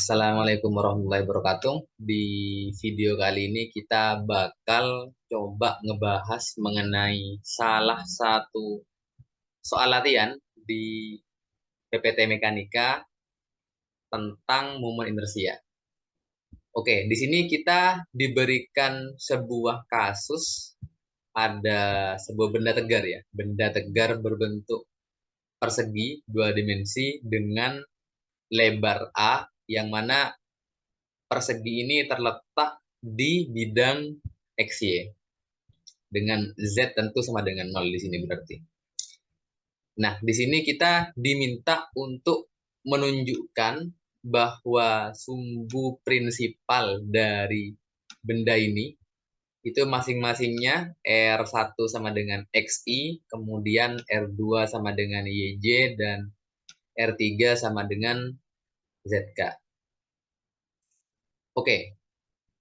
Assalamualaikum warahmatullahi wabarakatuh. Di video kali ini kita bakal coba ngebahas mengenai salah satu soal latihan di PPT Mekanika tentang momen inersia. Oke, di sini kita diberikan sebuah kasus, ada sebuah benda tegar ya, benda tegar berbentuk persegi dua dimensi dengan lebar A, yang mana persegi ini terletak di bidang XY dengan Z tentu sama dengan 0 di sini berarti. Nah, di sini kita diminta untuk menunjukkan bahwa sumbu prinsipal dari benda ini itu masing-masingnya R1 sama dengan XI, kemudian R2 sama dengan YJ, dan R3 sama dengan ZK. Oke,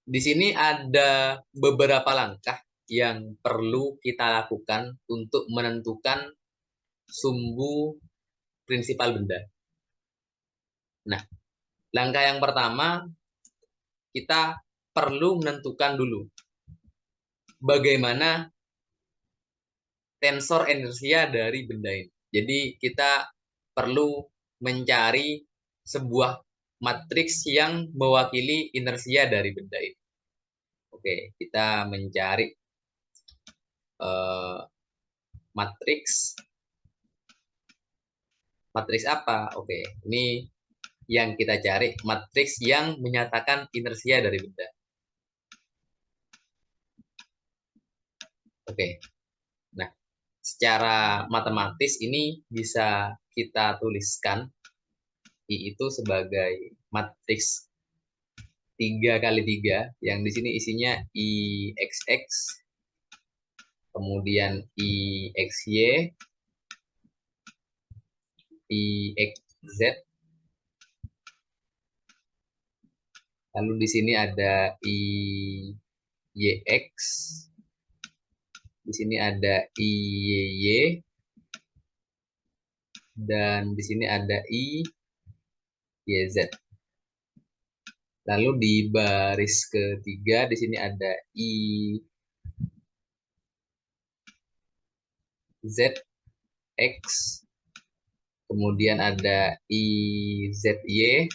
di sini ada beberapa langkah yang perlu kita lakukan untuk menentukan sumbu prinsipal benda. Nah, langkah yang pertama, kita perlu menentukan dulu bagaimana tensor inersia dari benda ini. Jadi kita perlu mencari sebuah matriks yang mewakili inersia dari benda ini. Oke, kita mencari eh, matriks. Matriks apa? Oke, ini yang kita cari, matriks yang menyatakan inersia dari benda. Oke, nah secara matematis ini bisa kita tuliskan I itu sebagai matriks 3 kali 3, yang di sini isinya IXX, kemudian IXY, IXZ, lalu di sini ada IYX, di sini ada IYY, dan di sini ada IYZ. Lalu di baris ketiga di sini ada IZX, kemudian ada IZY,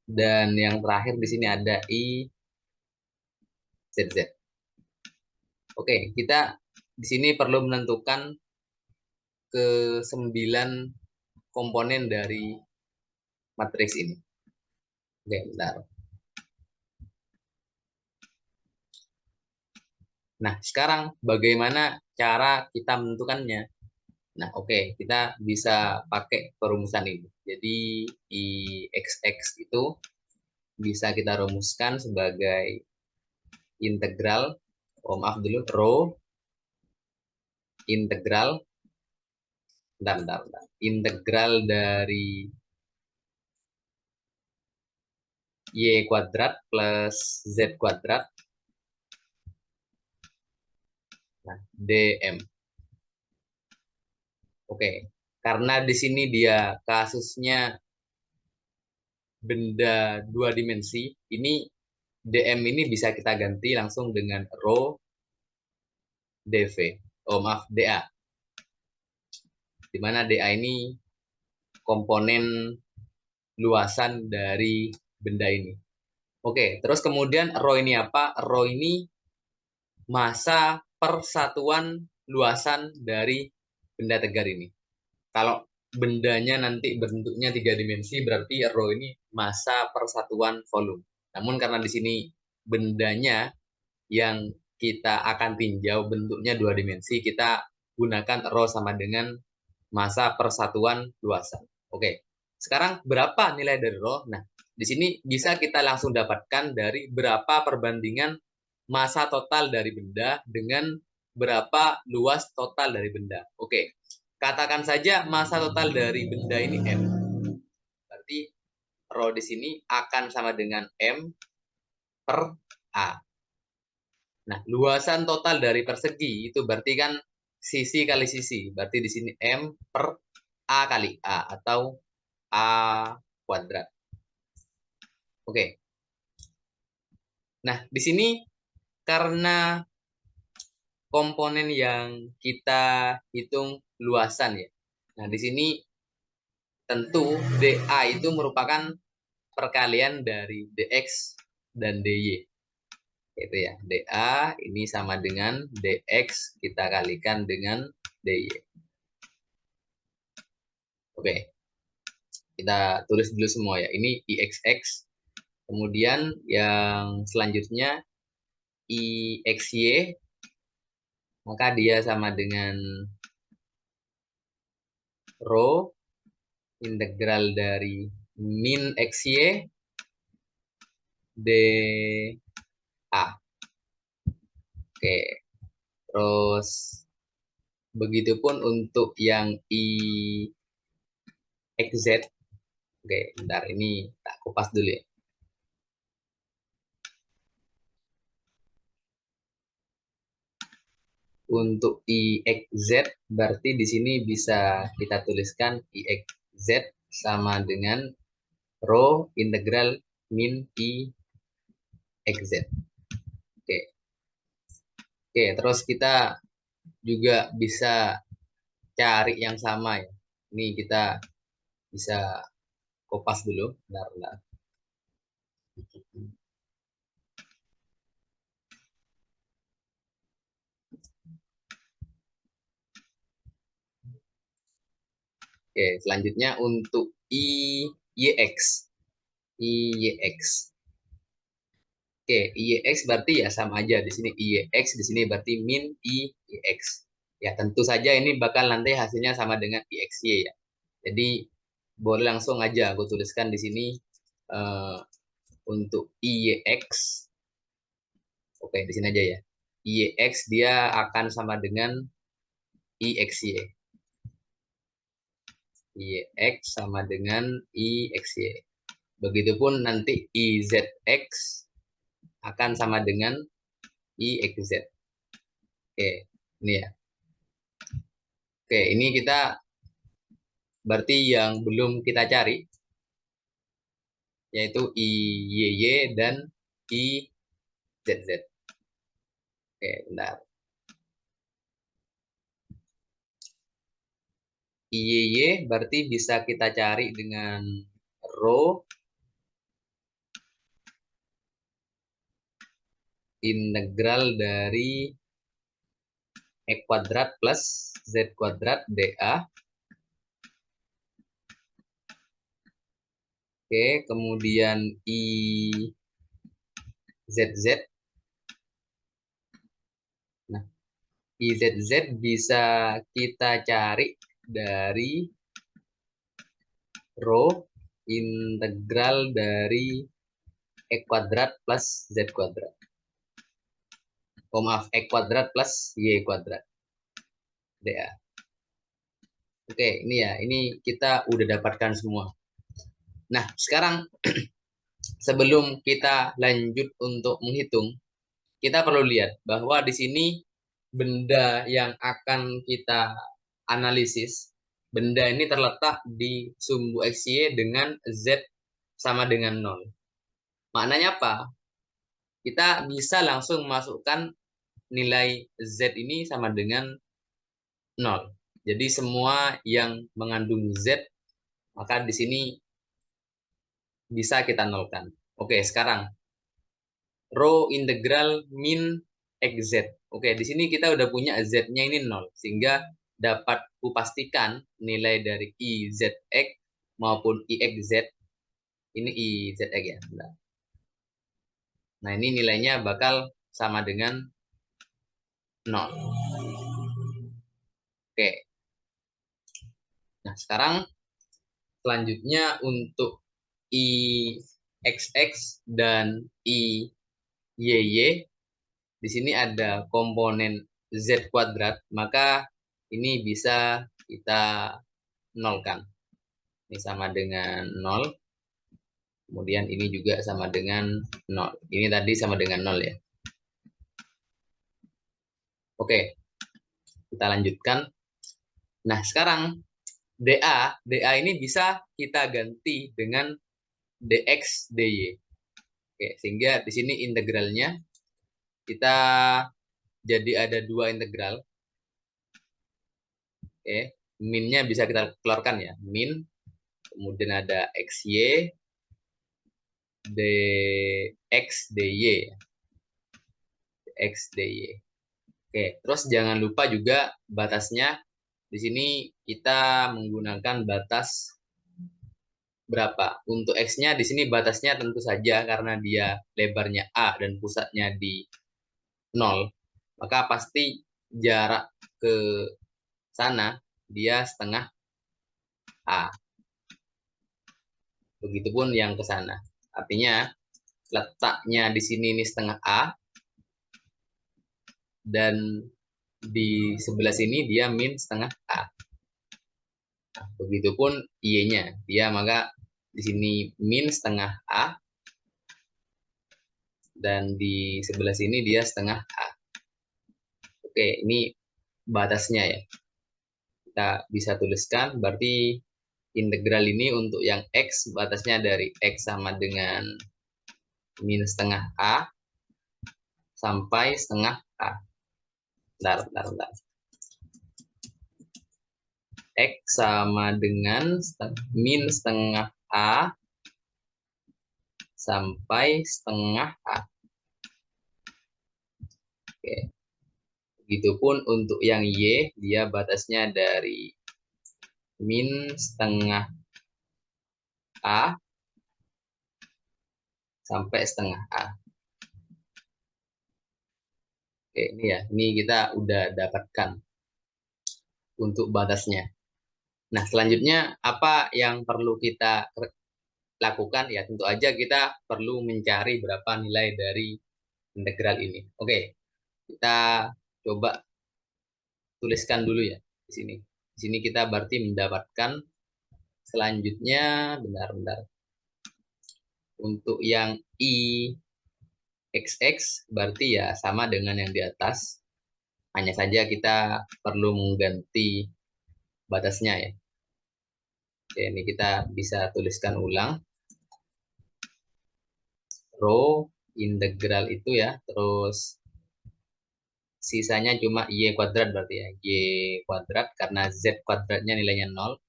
dan yang terakhir di sini ada IZZ. Oke, kita di sini perlu menentukan ke 9 komponen dari matriks ini. Oke, bentar. Nah, sekarang bagaimana cara kita menentukannya? Nah, oke, kita bisa pakai perumusan ini. Jadi, IXX itu bisa kita rumuskan sebagai integral, maaf dulu, rho integral, bentar. Integral dari Y kuadrat plus Z kuadrat, nah, DM. Oke, karena di sini dia kasusnya benda dua dimensi, ini DM ini bisa kita ganti langsung dengan rho dV. Maaf, dA. Di mana dA ini komponen luasan dari benda ini. Oke, terus kemudian rho ini apa? Rho ini masa persatuan luasan dari benda tegar ini. Kalau bendanya nanti bentuknya 3 dimensi, berarti rho ini masa persatuan volume. Namun karena di sini bendanya yang kita akan tinjau bentuknya 2 dimensi, kita gunakan rho sama dengan masa persatuan luasan. Oke, sekarang berapa nilai dari rho? Nah, di sini bisa kita langsung dapatkan dari berapa perbandingan masa total dari benda dengan berapa luas total dari benda. Oke, katakan saja masa total dari benda ini M. Berarti rho di sini akan sama dengan M per A. Nah, luasan total dari persegi itu berarti kan sisi kali sisi. Berarti di sini M per A kali A atau A kuadrat. Oke. Nah, di sini karena komponen yang kita hitung luasan ya. Nah, di sini tentu DA itu merupakan perkalian dari DX dan DY. Itu ya, DA ini sama dengan DX kita kalikan dengan DY. Oke, kita tulis dulu semua ya. Ini IXX. Kemudian yang selanjutnya IXY, maka dia sama dengan rho integral dari min XY dA. Oke, terus begitupun untuk yang IXZ. Oke, bentar ini tak kupas dulu ya. Untuk IXZ berarti di sini bisa kita tuliskan IXZ sama dengan rho integral min IXZ. Oke. Oke, terus kita juga bisa cari yang sama ya. Ini kita bisa kopas dulu. Bentar, bentar. Oke, selanjutnya untuk IYX. IYX. Oke, IYX berarti ya sama aja di sini IYX, di sini berarti min IYX. Ya, tentu saja ini bakal nanti hasilnya sama dengan IXY ya. Jadi boleh langsung aja aku tuliskan di sini eh, untuk IYX. Oke, di sini aja ya. IYX dia akan sama dengan IXY. IX sama dengan IXY. Begitupun nanti IZX akan sama dengan IXZ. Oke, ini ya. Oke, ini kita berarti yang belum kita cari, yaitu IYY dan IZZ. Oke, bentar. IYY berarti bisa kita cari dengan rho integral dari X kuadrat plus Z kuadrat dA. Oke, kemudian IZZ. Nah, IZZ bisa kita cari dari rho integral dari X kuadrat plus Z kuadrat. Oh maaf, X kuadrat plus Y kuadrat. dA. Oke, ini ya, ini kita udah dapatkan semua. Nah, sekarang sebelum kita lanjut untuk menghitung, kita perlu lihat bahwa di sini benda yang akan kita analisis, benda ini terletak di sumbu XY dengan Z sama dengan 0. Maknanya apa? Kita bisa langsung masukkan nilai Z ini sama dengan 0. Jadi semua yang mengandung Z, maka di sini bisa kita nolkan. Oke, sekarang rho integral min XZ. Oke, di sini kita udah punya Z-nya ini 0. Sehingga dapat kupastikan nilai dari IZX maupun IXZ. Ini IZX ya. Nah, ini nilainya bakal sama dengan 0. Oke. Nah, sekarang selanjutnya untuk IXX dan IYY. Di sini ada komponen Z kuadrat, maka ini bisa kita nolkan. Ini sama dengan 0. Kemudian ini juga sama dengan 0. Ini tadi sama dengan 0 ya. Oke, kita lanjutkan. Nah, sekarang DA ini bisa kita ganti dengan DX, DY. Oke, sehingga di sini integralnya kita jadi ada dua integral. Oke, minnya bisa kita keluarkan ya, min, kemudian ada xy dx dy, x dy. Oke, terus jangan lupa juga batasnya. Di sini kita menggunakan batas berapa? Untuk x-nya di sini batasnya tentu saja karena dia lebarnya a dan pusatnya di 0, maka pasti jarak ke sana dia setengah a. Begitupun yang ke sana. Artinya letaknya di sini ini setengah a dan di sebelah sini dia min setengah a. Nah, begitupun y-nya, dia maka di sini min setengah a dan di sebelah sini dia setengah a. Oke, ini batasnya ya. Kita bisa tuliskan berarti integral ini untuk yang x batasnya dari x sama dengan min setengah a sampai setengah a. Bentar. X sama dengan min setengah a sampai setengah a. Oke. Begitupun untuk yang y, dia batasnya dari min setengah a sampai setengah a. Oke, ini ya, ini kita udah dapatkan untuk batasnya. Nah, selanjutnya apa yang perlu kita lakukan? Ya, tentu aja kita perlu mencari berapa nilai dari integral ini. Oke, kita coba tuliskan dulu ya di sini. Di sini kita berarti mendapatkan selanjutnya, bentar. Untuk yang i xx berarti ya sama dengan yang di atas. Hanya saja kita perlu mengganti batasnya ya. Oke, ini kita bisa tuliskan ulang. Rho integral itu ya, terus sisanya cuma y kuadrat berarti ya, y kuadrat karena z kuadratnya nilainya 0.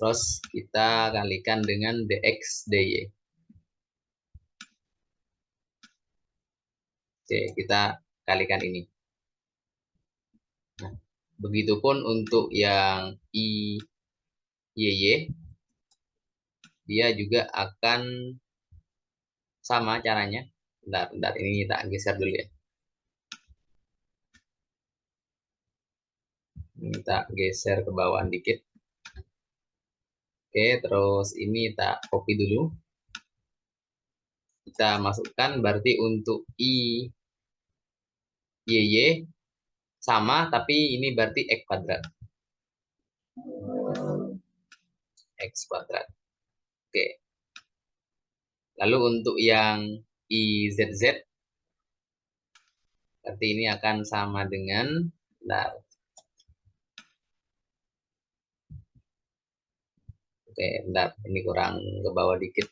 Terus kita kalikan dengan dx dy. Oke, kita kalikan ini. Nah, begitupun untuk yang i y, dia juga akan sama caranya. Bentar, ini tak geser dulu ya. Ini tak geser ke bawah dikit. Oke, terus ini tak copy dulu. Kita masukkan berarti untuk i y sama, tapi ini berarti x kuadrat. X kuadrat. Oke. Lalu untuk yang izz, berarti ini akan sama dengan, nah, oke, bentar, ini kurang ke bawah dikit.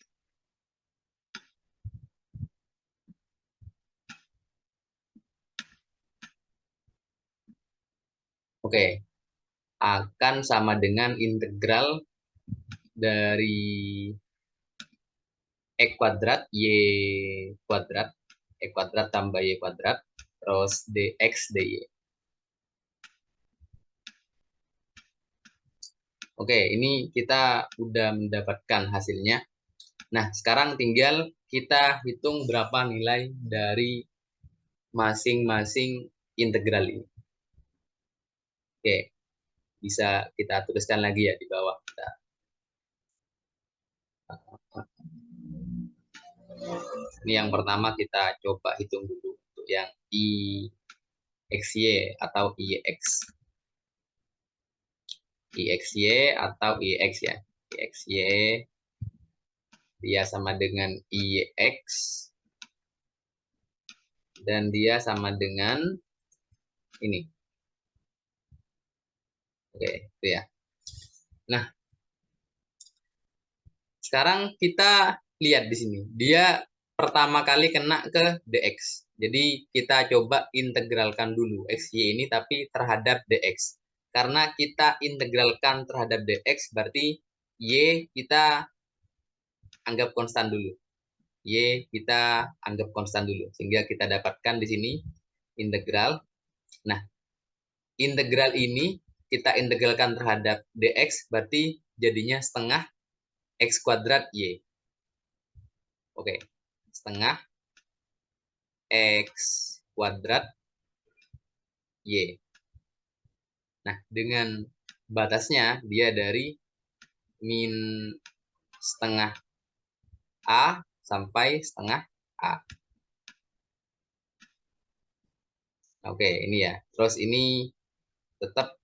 Oke, akan sama dengan integral dari x kuadrat y kuadrat, x kuadrat tambah y kuadrat, terus dx dy. Oke, ini kita udah mendapatkan hasilnya. Nah, sekarang tinggal kita hitung berapa nilai dari masing-masing integral ini. Oke, bisa kita tuliskan lagi ya di bawah. Ini yang pertama kita coba hitung dulu untuk yang i xy atau ix. ixy atau ix ya. ixy dia sama dengan ix dan dia sama dengan ini. Oke, itu ya. Nah, sekarang kita lihat di sini. Dia pertama kali kena ke dx. Jadi kita coba integralkan dulu xy ini tapi terhadap dx. Karena kita integralkan terhadap dx berarti y kita anggap konstan dulu. Y kita anggap konstan dulu. Sehingga kita dapatkan di sini integral. Nah, integral ini kita integralkan terhadap dx berarti jadinya setengah x kuadrat y. Oke, setengah x kuadrat y. Nah, dengan batasnya dia dari min setengah A sampai setengah A. Oke, ini ya. Terus ini tetap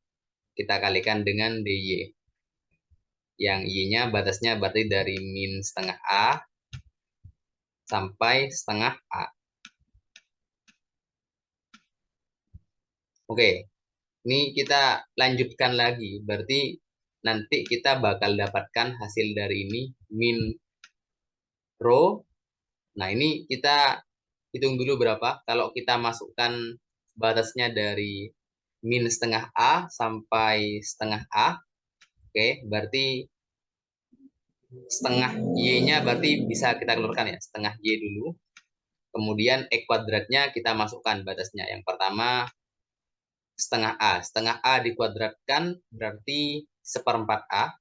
kita kalikan dengan dy. Yang y-nya batasnya berarti dari min setengah A sampai setengah A. Oke, ini kita lanjutkan lagi. Berarti nanti kita bakal dapatkan hasil dari ini min rho. Nah, ini kita hitung dulu berapa. Kalau kita masukkan batasnya dari min setengah A sampai setengah A. Oke, berarti setengah Y-nya berarti bisa kita keluarkan ya. Setengah Y dulu. Kemudian E kuadratnya kita masukkan batasnya. Yang pertama setengah A. Setengah A dikuadratkan berarti seperempat A.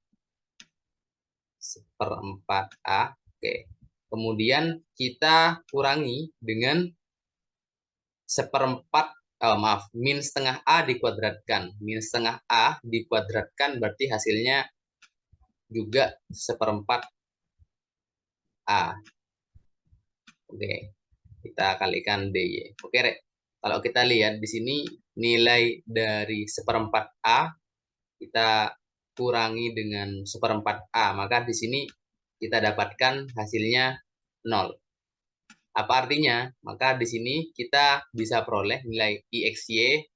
Seperempat A. Oke. Kemudian kita kurangi dengan seperempat, maaf, min setengah A dikuadratkan. Min setengah A dikuadratkan berarti hasilnya juga seperempat A. Oke. Kita kalikan dy. Oke, Rek. Kalau kita lihat di sini nilai dari seperempat A kita kurangi dengan seperempat A, maka di sini kita dapatkan hasilnya 0. Apa artinya? Maka di sini kita bisa peroleh nilai IXY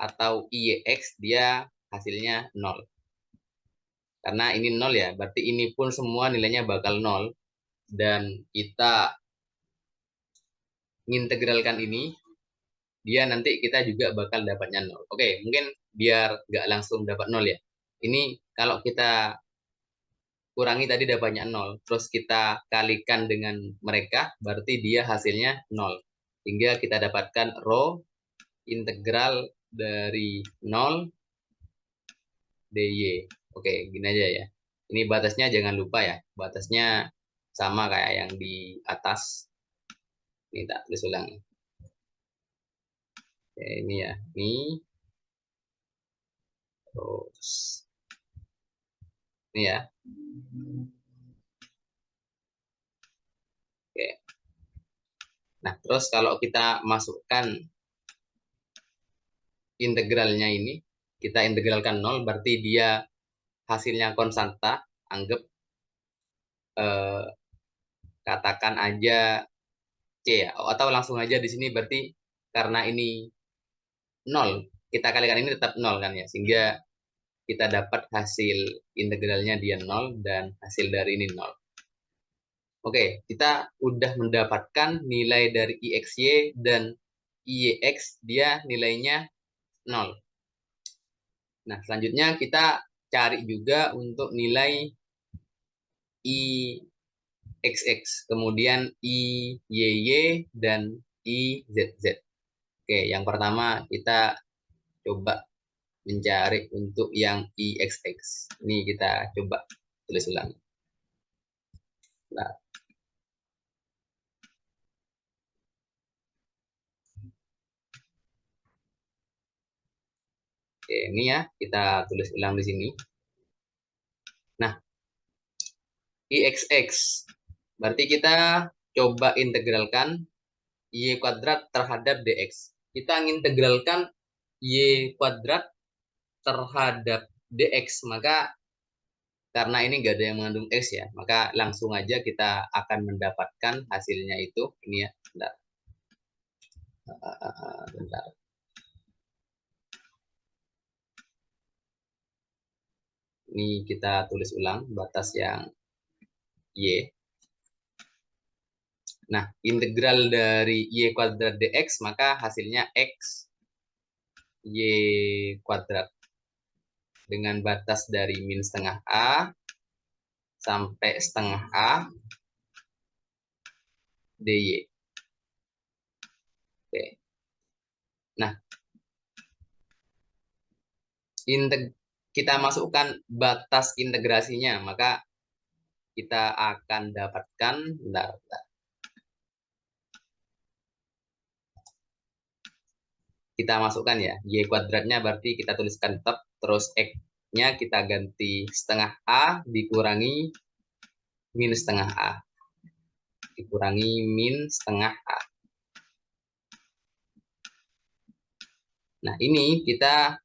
atau IYX dia hasilnya 0. Karena ini 0 ya, berarti ini pun semua nilainya bakal 0. Dan kita mengintegralkan ini, dia nanti kita juga bakal dapatnya 0. Oke, mungkin biar nggak langsung dapat 0 ya. Ini kalau kita kurangi tadi dapatnya 0, terus kita kalikan dengan mereka, berarti dia hasilnya 0. Hingga kita dapatkan rho integral dari 0 dy. Oke, gini aja ya. Ini batasnya jangan lupa ya. Batasnya sama kayak yang di atas. Ini tak tulis ulang. Oke, ini ya. Ini. Terus. Ini ya. Oke. Nah, terus kalau kita masukkan integralnya ini, kita integralkan 0, berarti dia hasilnya konstanta, anggap katakan aja C ya, atau langsung aja di sini berarti karena ini 0, kita kalikan ini tetap 0 kan ya, sehingga kita dapat hasil integralnya dia 0 dan hasil dari ini 0. Oke, kita udah mendapatkan nilai dari IXY dan IYX, dia nilainya 0. Nah, selanjutnya kita cari juga untuk nilai IXX, kemudian IYY, dan IZZ. Oke, yang pertama kita coba mencari untuk yang IXX. Ini kita coba tulis ulang. Nah, oke, ini ya kita tulis ulang di sini. Nah, IXX berarti kita coba integralkan Y kuadrat terhadap DX. Kita integralkan Y kuadrat terhadap DX, maka karena ini nggak ada yang mengandung X ya, maka langsung aja kita akan mendapatkan hasilnya itu. Ini ya, bentar. Bentar. Ini kita tulis ulang batas yang Y. Nah, integral dari y kuadrat dx, maka hasilnya x y kuadrat dengan batas dari min setengah a sampai setengah a dy. Oke. Nah, kita masukkan batas integrasinya, maka kita akan dapatkan, bentar. Kita masukkan ya, y kuadratnya berarti kita tuliskan tetap, terus x-nya kita ganti setengah a dikurangi min setengah a, dikurangi min setengah a. Nah, ini kita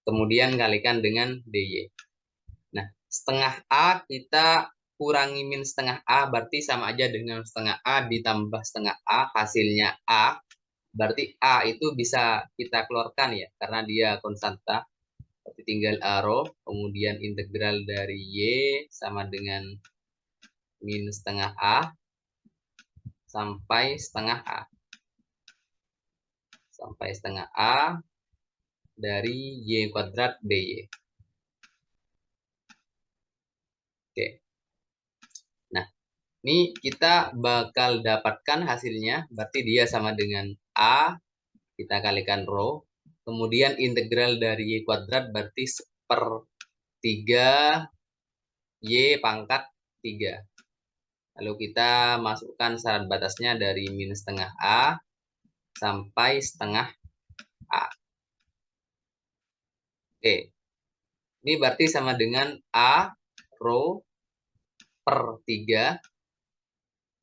kemudian kalikan dengan dy. Nah, setengah a kita kurangi min setengah a, berarti sama aja dengan setengah a ditambah setengah a, hasilnya a. Berarti a itu bisa kita keluarkan ya, karena dia konstanta. Berarti tinggal a rho, kemudian integral dari y sama dengan min setengah a sampai setengah a. Sampai setengah a dari y kuadrat dy. Oke. Nah, ini kita bakal dapatkan hasilnya, berarti dia sama dengan a, kita kalikan rho, kemudian integral dari y kuadrat berarti 1/3 y pangkat 3. Lalu kita masukkan syarat batasnya dari min setengah a sampai setengah a. Oke, ini berarti sama dengan a rho per 3.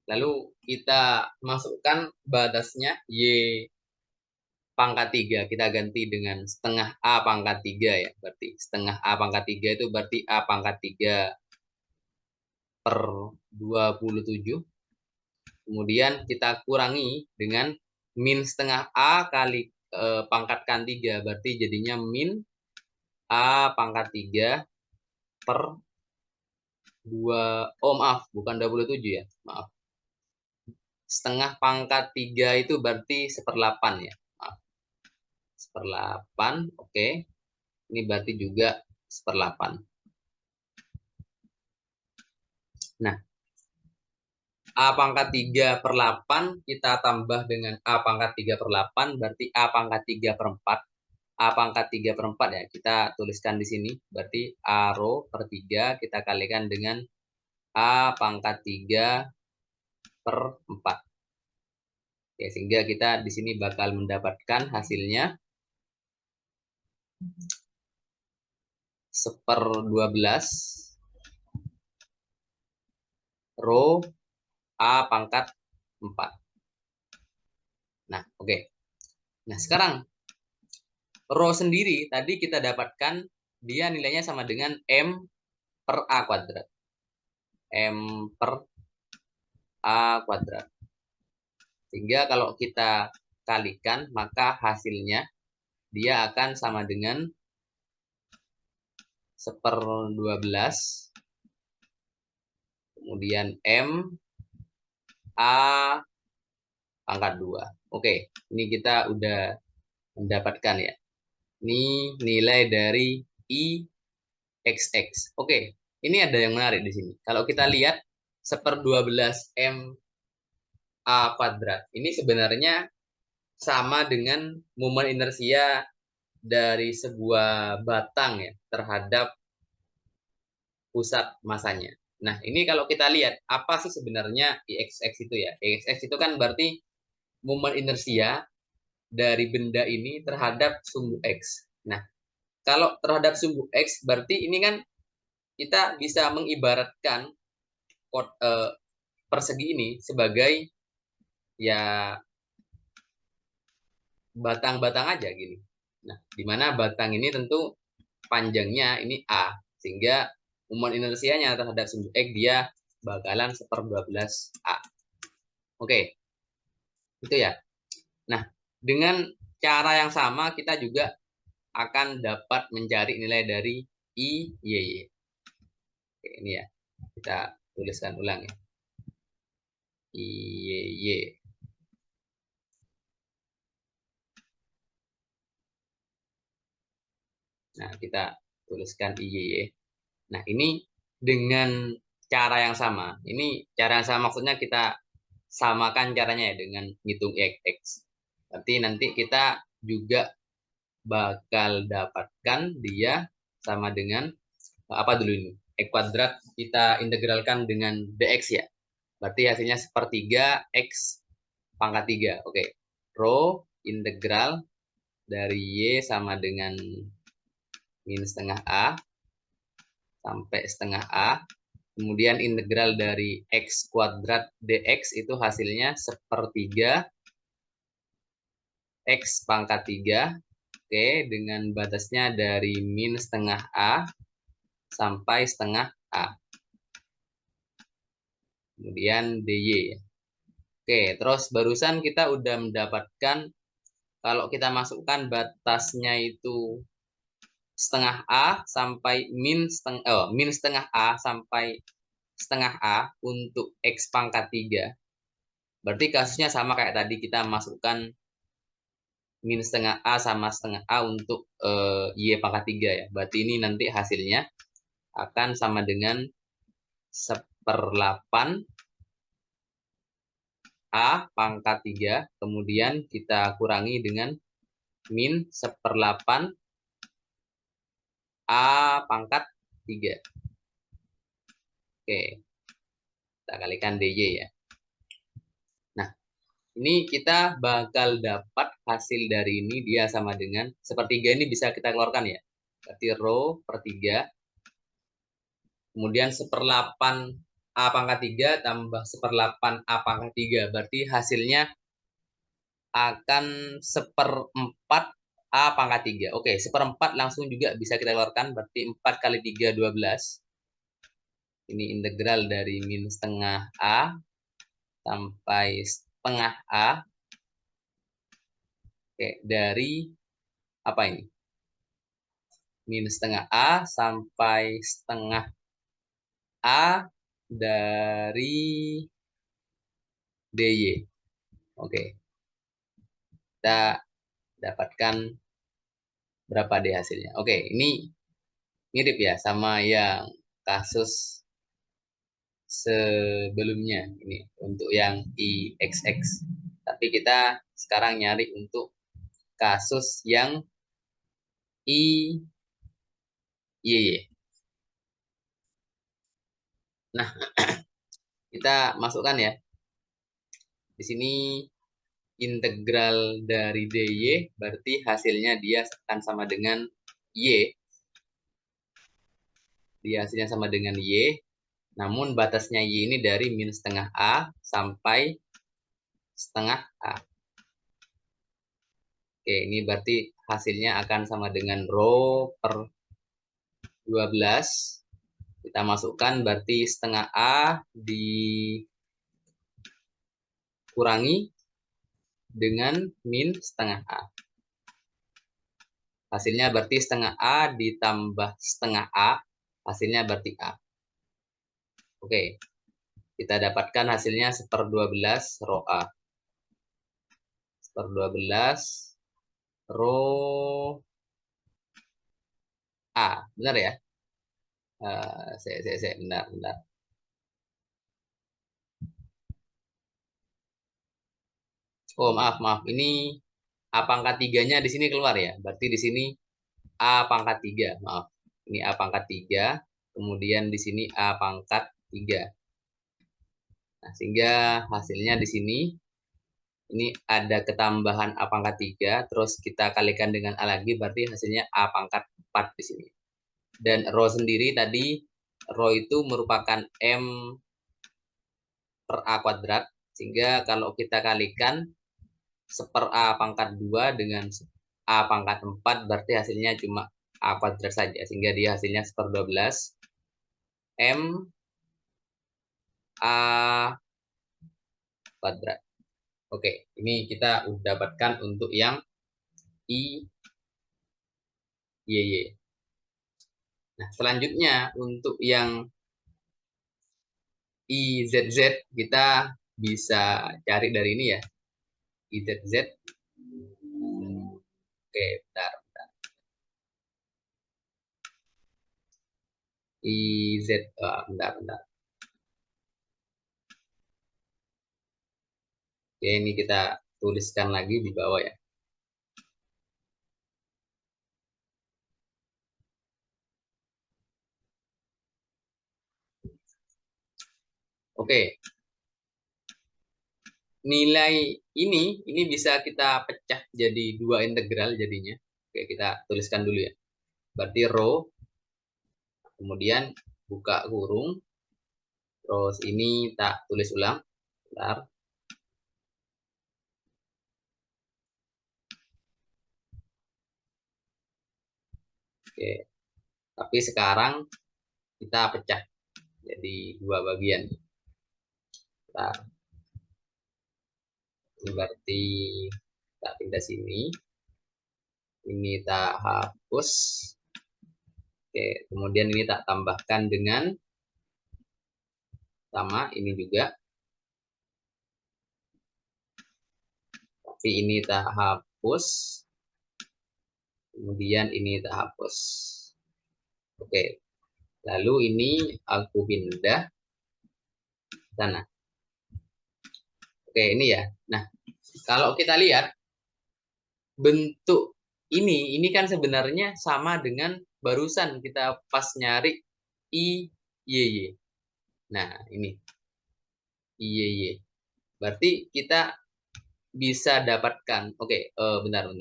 Lalu kita masukkan batasnya y pangkat 3. Kita ganti dengan setengah a pangkat 3 ya. Berarti setengah a pangkat 3 itu berarti a pangkat 3 per 27. Kemudian kita kurangi dengan min setengah a kali pangkatkan 3. Berarti jadinya min a pangkat 3 per 2. Oh maaf, bukan 27 ya. Maaf. Setengah pangkat 3 itu berarti 1/8 ya. Maaf. 1/8. Oke. Ini berarti juga 1/8. Nah, a pangkat 3/8 kita tambah dengan a pangkat 3/8 berarti a pangkat 3/4. A pangkat 3/4 ya, kita tuliskan di sini. Berarti a rho per 3 kita kalikan dengan a pangkat 3/4. Ya, sehingga kita di sini bakal mendapatkan hasilnya 1/12 rho a pangkat 4. Nah, oke. Nah, sekarang rho sendiri tadi kita dapatkan dia nilainya sama dengan m per a kuadrat. M per a kuadrat. Sehingga kalau kita kalikan, maka hasilnya dia akan sama dengan 1/12 kemudian m a pangkat 2. Oke, ini kita udah mendapatkan ya. Ini nilai dari ixx. Oke, ini ada yang menarik di sini. Kalau kita lihat 1/12 m a kuadrat, ini sebenarnya sama dengan momen inersia dari sebuah batang ya terhadap pusat masanya. Nah, ini kalau kita lihat apa sih sebenarnya ixx itu ya? Ixx itu kan berarti momen inersia dari benda ini terhadap sumbu x. Nah, kalau terhadap sumbu x berarti ini kan kita bisa mengibaratkan persegi ini sebagai ya batang-batang aja gini. Nah, di mana batang ini tentu panjangnya ini A, sehingga momen inersianya terhadap sumbu X dia bakalan 1/12 A. Oke, itu ya. Nah, dengan cara yang sama kita juga akan dapat mencari nilai dari IYY. Oke, ini ya, kita tuliskan ulang ya. IY. Nah, kita tuliskan IY. Nah, ini dengan cara yang sama. Ini cara yang sama maksudnya kita samakan caranya ya dengan ngitung X. Berarti nanti kita juga bakal dapatkan dia sama dengan apa dulu ini? X kuadrat kita integralkan dengan dx ya. Berarti hasilnya sepertiga X pangkat 3. Oke. Rho integral dari Y sama dengan min setengah A sampai setengah A. Kemudian integral dari X kuadrat dx itu hasilnya sepertiga X pangkat 3. Oke, dengan batasnya dari min setengah A sampai setengah A. Kemudian dy. Oke, terus barusan kita udah mendapatkan kalau kita masukkan batasnya itu setengah A sampai min setengah A sampai setengah A untuk X pangkat 3. Berarti kasusnya sama kayak tadi kita masukkan min setengah A sama setengah A untuk Y pangkat 3 ya. Berarti ini nanti hasilnya akan sama dengan 1/8 A pangkat 3. Kemudian kita kurangi dengan min 1/8 A pangkat 3. Oke, kita kalikan DJ ya. Nah, ini kita bakal dapat hasil dari ini dia sama dengan sepertiga ini bisa kita keluarkan ya. Berarti rho per 3. Kemudian 1/8 A pangkat 3 tambah 1/8 A pangkat 3. Berarti hasilnya akan 1/4 A pangkat 3. Oke, 1/4 langsung juga bisa kita keluarkan. Berarti 4 kali 3, 12. Ini integral dari min setengah A sampai setengah A. Oke, dari apa ini? Min setengah A sampai setengah A dari DY. Oke, kita dapatkan berapa D hasilnya. Oke, ini mirip ya sama yang kasus sebelumnya. Ini untuk yang IXX. Tapi kita sekarang nyari untuk kasus yang IYY. Nah, kita masukkan ya. Di sini integral dari dy berarti hasilnya dia akan sama dengan y. Dia hasilnya sama dengan y. Namun batasnya y ini dari min setengah a sampai setengah a. Oke, ini berarti hasilnya akan sama dengan rho per 12. Kita masukkan berarti setengah a dikurangi dengan min setengah a. Hasilnya berarti setengah A ditambah setengah A. Hasilnya berarti A. Oke. Kita dapatkan hasilnya 1/12 rho A. 1/12 rho A. Benar ya? Benar. Oh, maaf. Ini A pangkat 3-nya di sini keluar ya. Berarti di sini A pangkat 3. Maaf. Ini A pangkat 3. Kemudian di sini A pangkat 3. Nah, sehingga hasilnya di sini ini ada ketambahan A pangkat 3. Terus kita kalikan dengan A lagi. Berarti hasilnya A pangkat 4 di sini. Dan rho sendiri tadi, rho itu merupakan M per A kuadrat. Sehingga kalau kita kalikan 1/A pangkat 2 dengan A pangkat 4 berarti hasilnya cuma A kuadrat saja. Sehingga dia hasilnya 1/12 M A kuadrat. Oke, ini kita udah dapatkan untuk yang I, Y, Y. Nah, selanjutnya untuk yang IZZ kita bisa cari dari ini ya, IZZ. Oke, bentar. IZ, bentar. Oke, ini kita tuliskan lagi di bawah ya. Oke, nilai ini bisa kita pecah jadi dua integral jadinya. Oke, kita tuliskan dulu ya. Berarti rho, kemudian buka kurung, terus ini tak tulis ulang. Bentar. Oke, tapi sekarang kita pecah jadi dua bagian. Bentar. Ini berarti tak pindah sini. Ini tak hapus. Oke, kemudian ini tak tambahkan dengan sama ini juga. Tapi ini tak hapus. Kemudian ini tak hapus. Oke, lalu ini aku pindah sana. Oke, ini ya. Nah, kalau kita lihat bentuk ini kan sebenarnya sama dengan barusan kita pas nyari I, Y, Y. Nah, ini I, Y, Y. Berarti kita bisa dapatkan. Oke, bentar.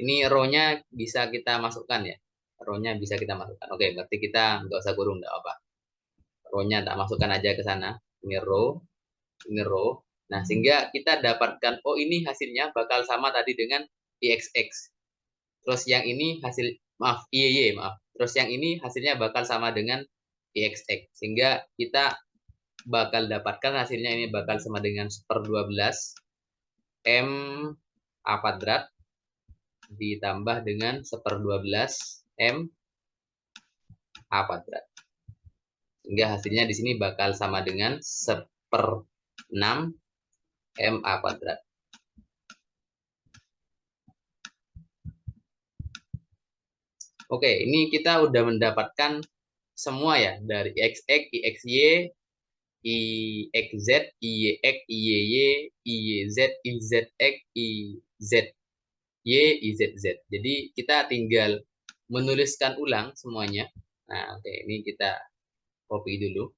Ini row-nya bisa kita masukkan ya. Row-nya bisa kita masukkan. Oke, berarti kita nggak usah kurung, nggak apa. Row-nya tak masukkan aja ke sana. Ini row, ini row. Nah, sehingga kita dapatkan, oh ini hasilnya bakal sama tadi dengan IXX. Terus yang ini hasil, maaf, IY, maaf. Terus yang ini hasilnya bakal sama dengan IXX. Sehingga kita bakal dapatkan hasilnya ini bakal sama dengan 1/12 M A kuadrat ditambah dengan 1/12 M A kuadrat. Sehingga hasilnya di sini bakal sama dengan 1/6 M A kuadrat. Oke, ini kita udah mendapatkan semua ya, dari XX, IXY, IXZ, IYX, IYY, IYZ, IZX, IZY, IZZ. Jadi kita tinggal menuliskan ulang semuanya. Nah, oke, ini kita copy dulu.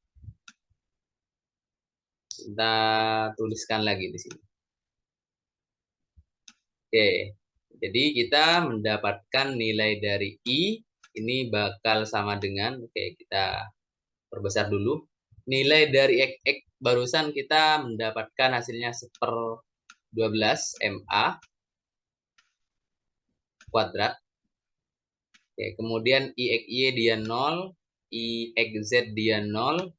Kita tuliskan lagi di sini. Oke, jadi kita mendapatkan nilai dari I, ini bakal sama dengan, oke, kita perbesar dulu. Nilai dari X barusan kita mendapatkan hasilnya 1/12 MA kuadrat. Oke, kemudian IXY dia 0, IXZ dia 0,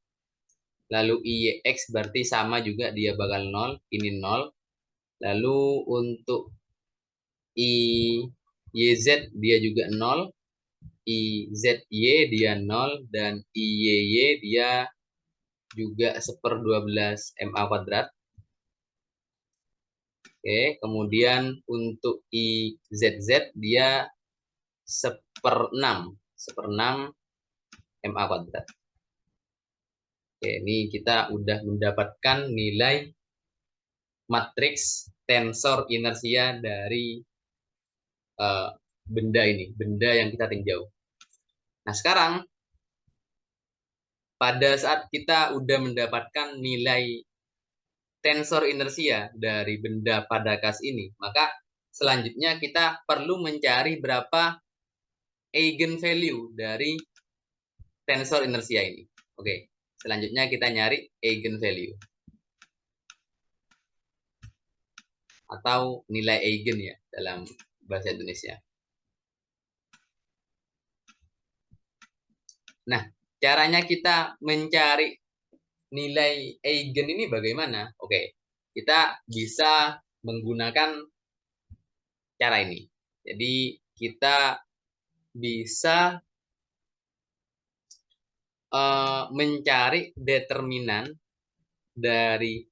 lalu IYX berarti sama juga dia bakal 0, ini 0. Lalu untuk IYZ dia juga 0, IZY dia 0, dan IYY dia juga 1/12 MA kuadrat. Oke, kemudian untuk IZZ dia 1/6 MA kuadrat. Oke, ini kita udah mendapatkan nilai matriks tensor inersia dari benda yang kita tinjau. Nah, sekarang pada saat kita udah mendapatkan nilai tensor inersia dari benda pada kas ini, maka selanjutnya kita perlu mencari berapa eigenvalue dari tensor inersia ini. Oke, selanjutnya kita nyari eigenvalue atau nilai eigen ya dalam bahasa Indonesia. Nah, caranya kita mencari nilai eigen ini bagaimana? Oke, kita bisa menggunakan cara ini. Jadi kita bisa mencari determinan dari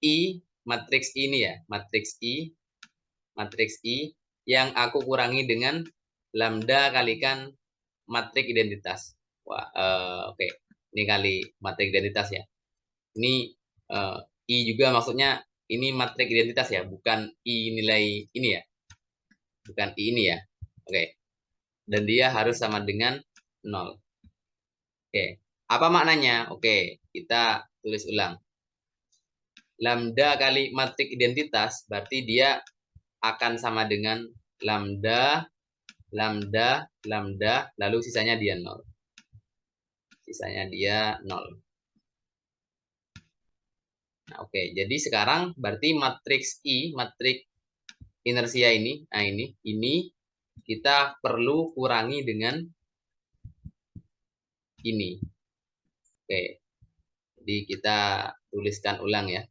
I, matriks ini ya, matriks I yang aku kurangi dengan lambda kalikan matriks identitas. Wah, oke. Ini kali matriks identitas ya. Ini I juga maksudnya ini matriks identitas ya, bukan I nilai ini ya. Bukan I ini ya. Oke. Dan dia harus sama dengan 0. Oke. Apa maknanya? Oke, kita tulis ulang. Lambda kali matriks identitas berarti dia akan sama dengan lambda, lambda, lambda, lalu sisanya dia 0. Sisanya dia 0. Nah, oke. Jadi sekarang berarti matriks I, matriks inersia ini, nah ini kita perlu kurangi dengan ini. Oke. Jadi kita tuliskan ulang ya.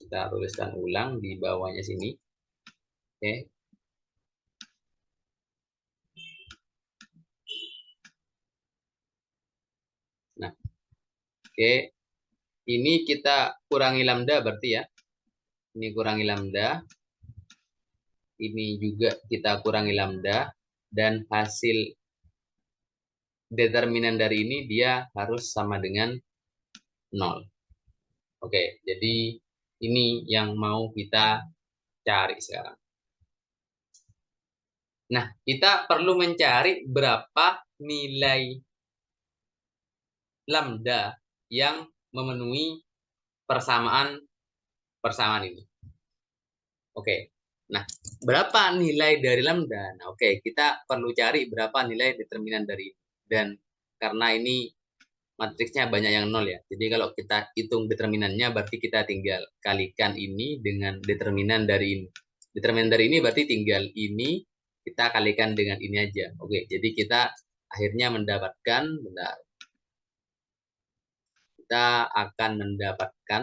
Kita tuliskan ulang di bawahnya sini. Oke. Nah, oke. Ini kita kurangi lambda berarti ya. Ini kurangi lambda. Ini juga kita kurangi lambda. Dan hasil determinan dari ini dia harus sama dengan 0. Oke, jadi ini yang mau kita cari sekarang. Nah, kita perlu mencari berapa nilai lambda yang memenuhi persamaan ini. Oke. Nah, berapa nilai dari lambda? Nah, oke, kita perlu cari berapa nilai determinan dari ini. Dan karena ini matriksnya banyak yang 0 ya. Jadi kalau kita hitung determinannya berarti kita tinggal kalikan ini dengan determinan dari ini. Determinan dari ini berarti tinggal ini kita kalikan dengan ini aja. Oke, jadi kita akhirnya mendapatkan, bentar, kita akan mendapatkan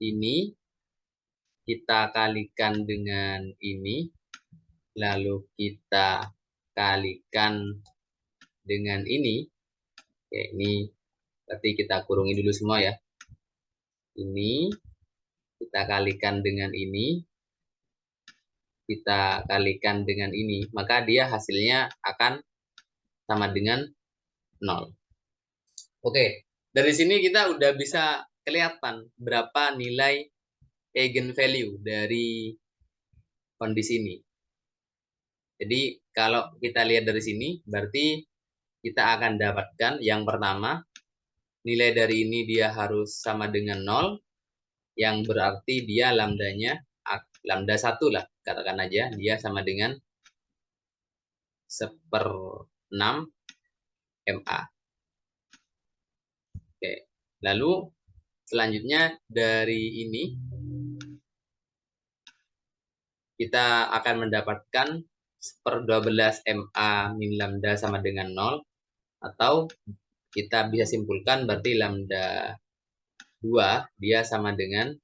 ini, kita kalikan dengan ini, lalu kita kalikan dengan ini. Oke, ini berarti kita kurungi dulu semua ya. Ini kita kalikan dengan ini, kita kalikan dengan ini, maka dia hasilnya akan sama dengan 0. Oke, dari sini kita udah bisa kelihatan berapa nilai eigenvalue dari kondisi ini. Jadi kalau kita lihat dari sini, berarti kita akan dapatkan yang pertama, nilai dari ini dia harus sama dengan 0, yang berarti dia lambdanya, lambda 1 lah, katakan aja, dia sama dengan 1/6 MA. Oke, lalu selanjutnya dari ini kita akan mendapatkan 1/12 MA min lambda sama dengan 0, atau kita bisa simpulkan berarti lambda 2 dia sama dengan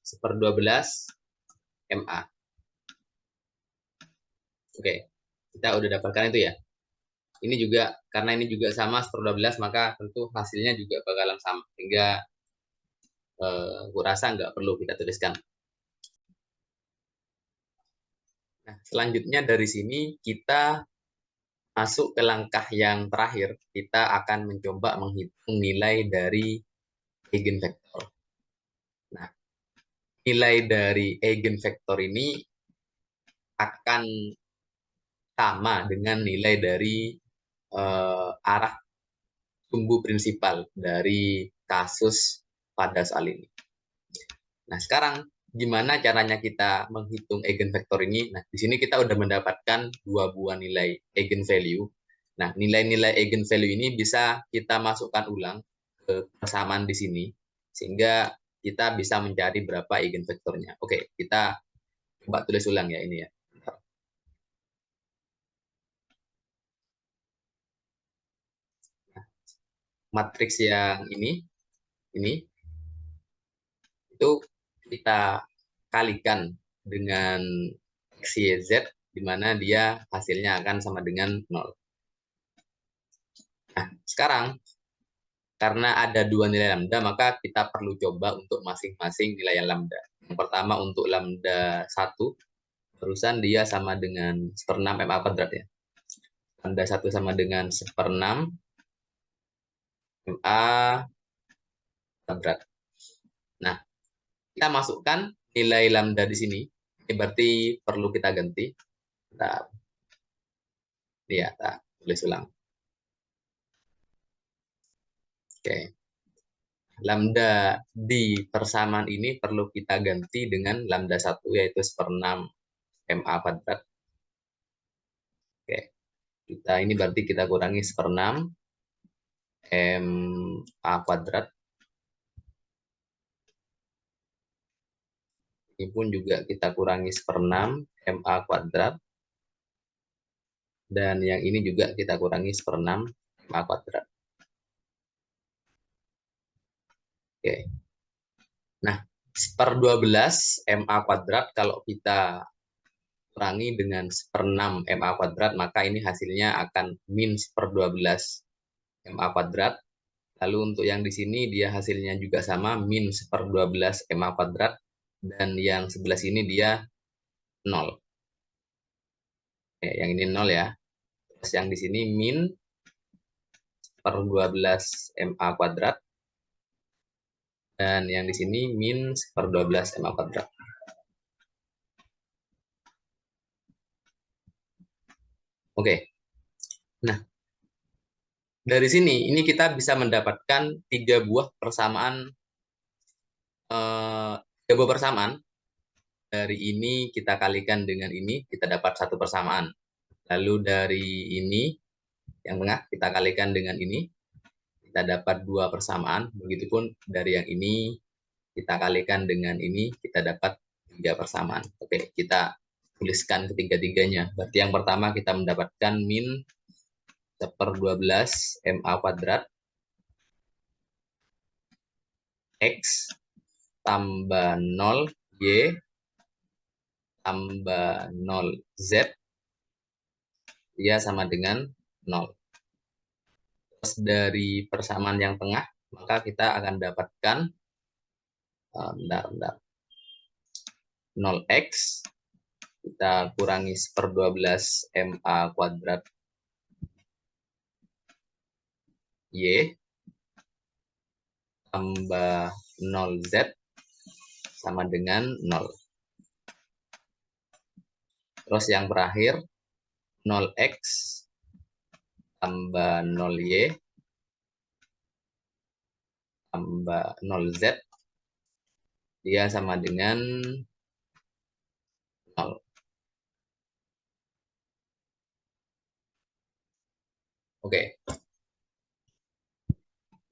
1/12 MA. Oke, kita udah dapatkan itu ya. Ini juga, karena ini juga sama 1/12, maka tentu hasilnya juga bakalan sama. Sehingga gue rasa nggak perlu kita tuliskan. Nah, selanjutnya dari sini kita masuk ke langkah yang terakhir. Kita akan mencoba menghitung nilai dari eigenvektor. Nah, nilai dari eigenvektor ini akan sama dengan nilai dari arah sumbu prinsipal dari kasus pada soal ini. Nah, sekarang gimana caranya kita menghitung eigenvektor ini? Nah, di sini kita udah mendapatkan dua buah nilai eigenvalue. Nah, nilai-nilai eigenvalue ini bisa kita masukkan ulang ke persamaan di sini, sehingga kita bisa mencari berapa eigenvektornya. Oke, kita coba tulis ulang ya ini ya. Matriks yang ini itu kita kalikan dengan X, Y, Z. di mana dia hasilnya akan sama dengan 0. Nah, sekarang karena ada dua nilai lambda, maka kita perlu coba untuk masing-masing nilai lambda. Yang pertama untuk lambda 1, terusan dia sama dengan 1/6 MA kuadrat ya. Lambda 1 sama dengan 1/6 MA kuadrat. Nah, kita masukkan nilai lambda di sini. Ini berarti perlu kita ganti. Bentar. Ya, kita tulis ulang. Oke. Lambda di persamaan ini perlu kita ganti dengan lambda 1, yaitu 1/6 MA kuadrat. Oke. Ini berarti kita kurangi 1/6 MA kuadrat. Ini pun juga kita kurangi 1/6 MA kuadrat. Dan yang ini juga kita kurangi 1/6 MA kuadrat. Oke. Nah, 1/12 MA kuadrat kalau kita kurangi dengan 1/6 MA kuadrat, maka ini hasilnya akan min 1/12 MA kuadrat. Lalu untuk yang di sini dia hasilnya juga sama, min 1/12 MA kuadrat. Dan yang sebelah sini dia 0. Yang ini 0 ya. Terus yang di sini min 1/12 MA kuadrat. Dan yang di sini min 1/12 MA kuadrat. Oke. Nah, dari sini ini kita bisa mendapatkan tiga buah persamaan. Dari ini kita kalikan dengan ini, kita dapat satu persamaan. Lalu dari ini, yang tengah, kita kalikan dengan ini, kita dapat dua persamaan. Begitupun dari yang ini, kita kalikan dengan ini, kita dapat tiga persamaan. Oke, kita tuliskan ketiga-tiganya. Berarti yang pertama kita mendapatkan min 1/12 MA kuadrat X tambah 0 Y tambah 0 Z, dia sama dengan 0. Terus dari persamaan yang tengah, maka kita akan dapatkan 0x, kita kurangi 1/12 MA kuadrat Y tambah 0Z sama dengan 0. Terus yang terakhir 0x tambah 0Y tambah 0Z, dia sama dengan 0. Oke.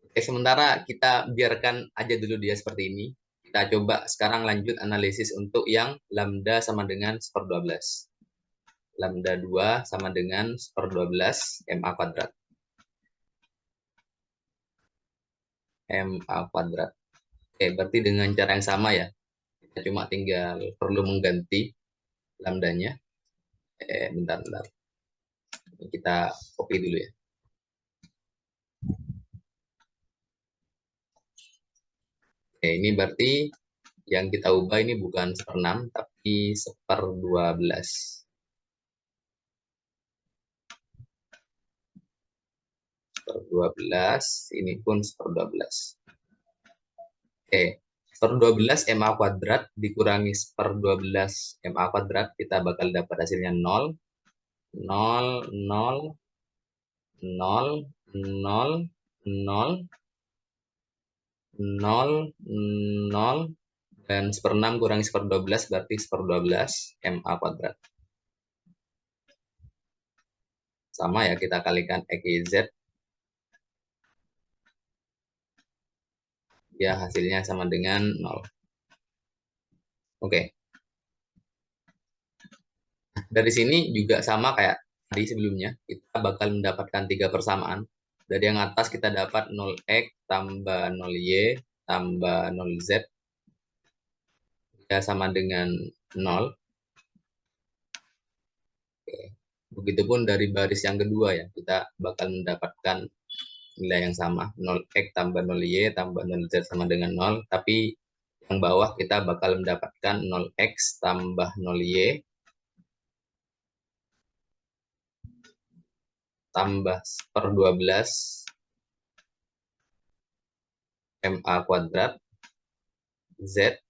Oke, sementara kita biarkan aja dulu dia seperti ini. Kita coba sekarang lanjut analisis untuk yang lambda sama dengan 1/12. Lambda 2 sama dengan 1/12 MA kuadrat. MA kuadrat. Oke, berarti dengan cara yang sama ya. Kita cuma tinggal perlu mengganti lambdanya. Bentar. Kita copy dulu ya. Oke, ini berarti yang kita ubah ini bukan 1/6, tapi 1/12. 1/12, ini pun 1/12. Oke, 1/12 MA kuadrat dikurangi 1/12 MA kuadrat, kita bakal dapat hasilnya 0, 0, 0, 0, 0, 0, 0, 0, dan 1/6 kurangi 1/12 berarti 1/12 MA kuadrat. Sama ya, kita kalikan XYZ. Ya, hasilnya sama dengan 0. Oke. Dari sini juga sama kayak tadi sebelumnya, kita bakal mendapatkan tiga persamaan. Dari yang atas kita dapat 0x tambah 0y tambah 0z, ya sama dengan 0. Begitupun dari baris yang kedua ya, kita bakal mendapatkan nilai yang sama, 0x tambah 0y tambah 0z sama dengan 0, tapi yang bawah kita bakal mendapatkan 0x tambah 0y tambah per 12 MA kuadrat, Z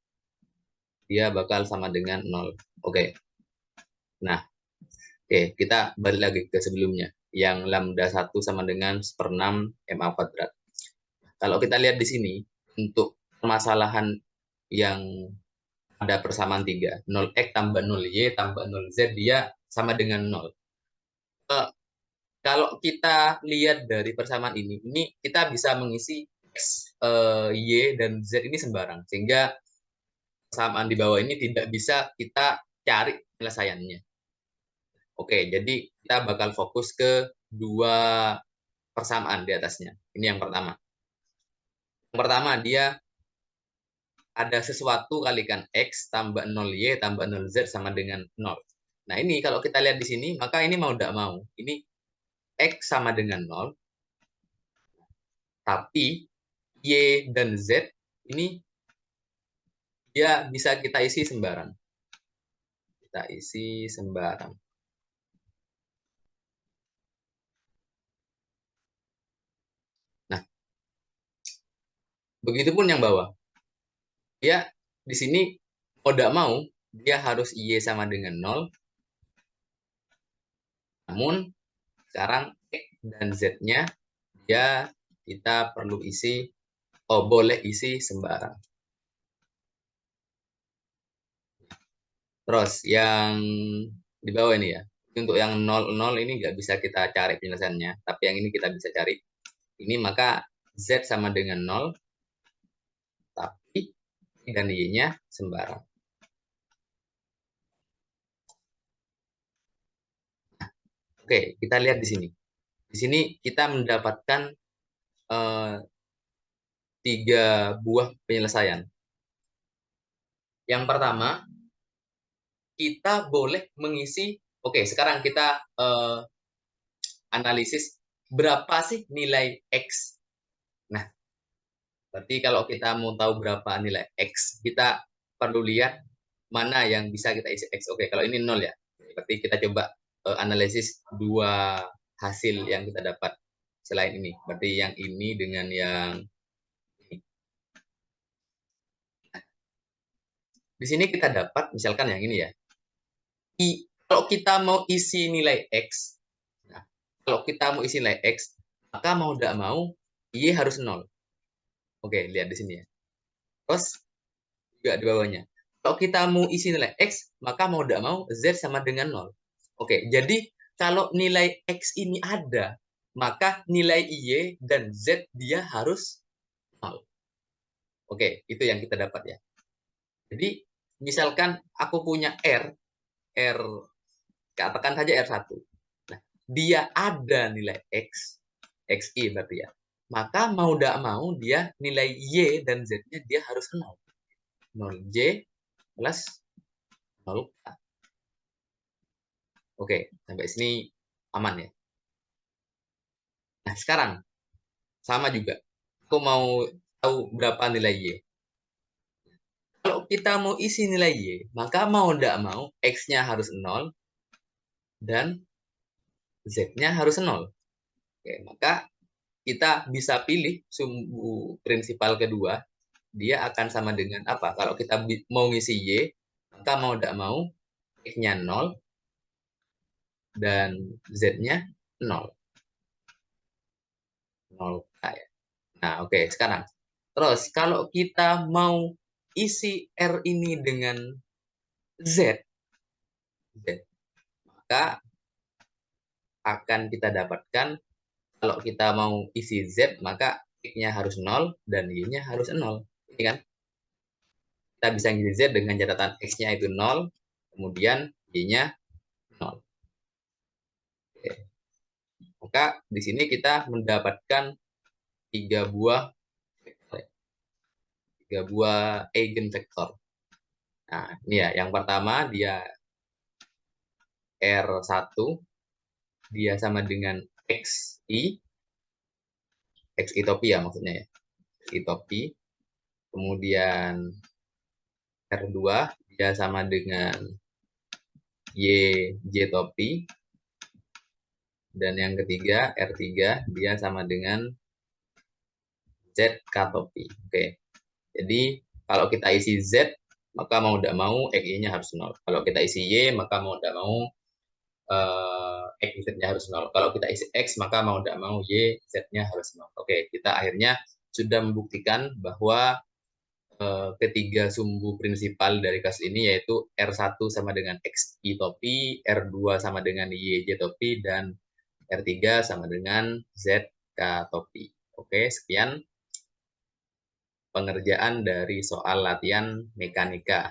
dia bakal sama dengan 0. Oke. Nah, kita balik lagi ke sebelumnya. Yang lambda 1 sama dengan 1/6 MA kuadrat. Kalau kita lihat di sini, untuk permasalahan yang ada persamaan 3, 0x tambah 0y tambah 0z, dia sama dengan 0. Kalau kita lihat dari persamaan ini kita bisa mengisi X, Y, dan Z ini sembarang. Sehingga persamaan di bawah ini tidak bisa kita cari penyelesaiannya. Oke, jadi kita bakal fokus ke dua persamaan di atasnya. Ini yang pertama. Yang pertama, dia ada sesuatu kalikan X tambah 0Y tambah 0Z sama dengan 0. Nah, ini kalau kita lihat di sini, maka ini mau tidak mau. Ini X sama dengan 0, tapi Y dan Z ini dia bisa kita isi sembarang. Kita isi sembarang. Nah, begitupun yang bawah. Dia di sini mau tidak mau, dia harus Y sama dengan 0. Namun, sekarang X dan Z-nya, dia kita perlu isi, boleh isi sembarang. Terus, yang di bawah ini ya. Untuk yang 0, 0 ini nggak bisa kita cari penyelesaiannya. Tapi yang ini kita bisa cari. Ini maka Z sama dengan 0, tapi dan Y-nya sembarang. Oke, kita lihat di sini. Di sini kita mendapatkan 3 buah penyelesaian. Yang pertama, kita boleh mengisi, oke, sekarang kita analisis berapa sih nilai X. Nah, berarti kalau kita mau tahu berapa nilai X, kita perlu lihat mana yang bisa kita isi X. Oke, kalau ini 0 ya. Berarti kita coba analisis dua hasil yang kita dapat selain ini. Berarti yang ini dengan yang ini. Nah, di sini kita dapat misalkan yang ini ya. Kalau kita mau isi nilai X, nah, kalau kita mau isi nilai X, maka mau tidak mau, Y harus 0. Oke, lihat di sini ya. Terus, juga di bawahnya. Kalau kita mau isi nilai X, maka mau tidak mau, Z sama dengan 0. Oke, jadi kalau nilai X ini ada, maka nilai Y dan Z dia harus 0. Oke, itu yang kita dapat ya. Jadi, misalkan aku punya R katakan saja R1. Nah, dia ada nilai X, XI berarti ya. Maka mau tidak mau dia nilai Y dan Z-nya dia harus 0. 0J plus 0K. Oke, sampai sini aman ya. Nah, sekarang sama juga. Aku mau tahu berapa nilai Y. Kalau kita mau isi nilai Y, maka mau tidak mau X-nya harus 0 dan Z-nya harus 0. Oke, maka kita bisa pilih sumbu prinsipal kedua, dia akan sama dengan apa? Kalau kita mau ngisi Y, maka mau tidak mau X-nya 0 dan Z-nya 0. 0 ya. Nah, oke, sekarang. Terus, kalau kita mau isi R ini dengan Z, maka akan kita dapatkan, kalau kita mau isi Z, maka X-nya harus 0 dan Y-nya harus 0. Ini kan? Kita bisa ngisi Z dengan catatan X-nya itu 0, kemudian Y-nya 0. Oke. Maka di sini kita mendapatkan 3 buah eigenvektor. Nah, ini ya, yang pertama dia R1, dia sama dengan XI topi ya maksudnya ya, XI topi. Kemudian R2 dia sama dengan J topi. Dan yang ketiga, R3 dia sama dengan ZK topi. Oke. Jadi kalau kita isi Z, maka mau tidak mau XY-nya harus 0. Kalau kita isi Y, maka mau tidak mau XZ-nya harus 0. Kalau kita isi X, maka mau tidak mau Y, Z-nya harus 0. Oke, kita akhirnya sudah membuktikan bahwa ketiga sumbu prinsipal dari kasus ini yaitu R1 sama dengan XI topi, R2 sama dengan YJ topi, dan R3 sama dengan ZK topi. Oke, sekian pengerjaan dari soal latihan mekanika.